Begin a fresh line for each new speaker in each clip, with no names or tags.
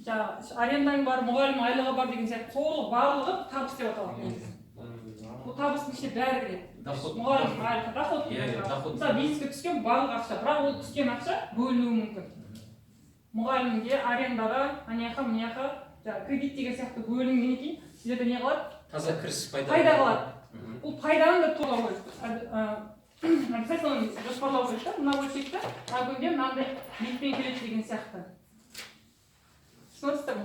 жаңағы арендаң бар, мұғалім айлығы бар деген сияқты толық барлығы табыс деп аталады. Бұл табыстың ішіне бәрі кіреді. Мұғалім айлығы доход деген. Мысалы бизнеске түскен барлық ақша, бірақ ол түскен ақша бөлінуі мүмкін. Мұғалімге арендаға, анаяққа, мынаяққа, жаңағы кредит деген сияқты бөлінгеннен кейін сіздерде не қалады?
Таза кіріс
пайда қалады. Бұл пайданы да толық қойып. Обязательно жоспарлау керек та, мына бөлшекті мына күнде мынандай бетпен келеді деген сияқты. Түсінесіздер ме?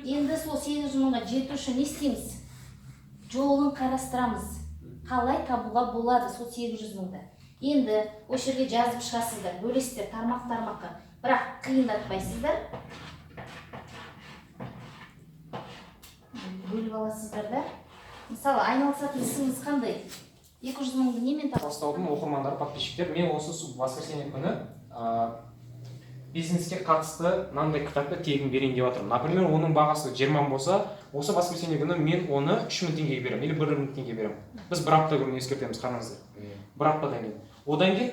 Енді сол 800 мыңға жету үшін не істейміз? Жолын қарастырамыз. Қалай табуға болады сол 800 мыңды? Енді осы жерге жазып шығасыздар, бөлесіздер тармақ-тармаққа. Бірақ қиындатпайсыздар. Бөліп аласыздар да. Мысалы, айналысатын ісіңіз қандай? 200 мыңды немен табасыз?
Бастаудың оқырмандары, подписчиктер, мен осы воскресенье күні бизнеске қатысты мынандай кітапты тегін берейін деп жатырмын. Например, оның бағасы 20 мың болса, осы воскресенье күні мен оны 3000 теңгеге беремін или 1000 теңгеге беремін. Біз бір апта күні ескертеміз, қараңыздар. Бір аптадан кейін. Одан кейін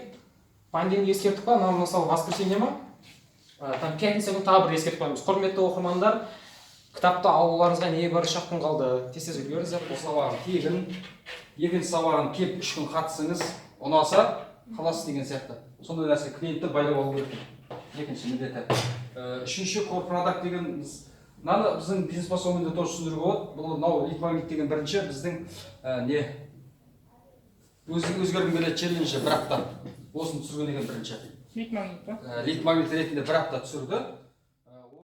пандемия ескертіп па, мысалы воскресенье ма? Там пятница күні тағы бір ескертіп қоямыз. Құрметті оқырмандар, кітапты алуларыңызға не бар, 3 күн қалды. Тез үлгеріңіздер.
Сабағын тегін, екінші сабағын келіп 3 күн қатысыңыз, ұнаса қаласыз деген сияқты. Сондай нәрсе клиентті байлап алу керек. Екінші міндеті. Үшінші core product деген мынаны біздің бизнес басылымында тоже түсіндіруге болады. Бұл мынау lead magnet деген бірінші біздің не өзгергім келеді челленджі бір апта. Осыны түсірген деген бірінші.
Lead magnet па?
Lead magnet ретінде бір апта түсірді.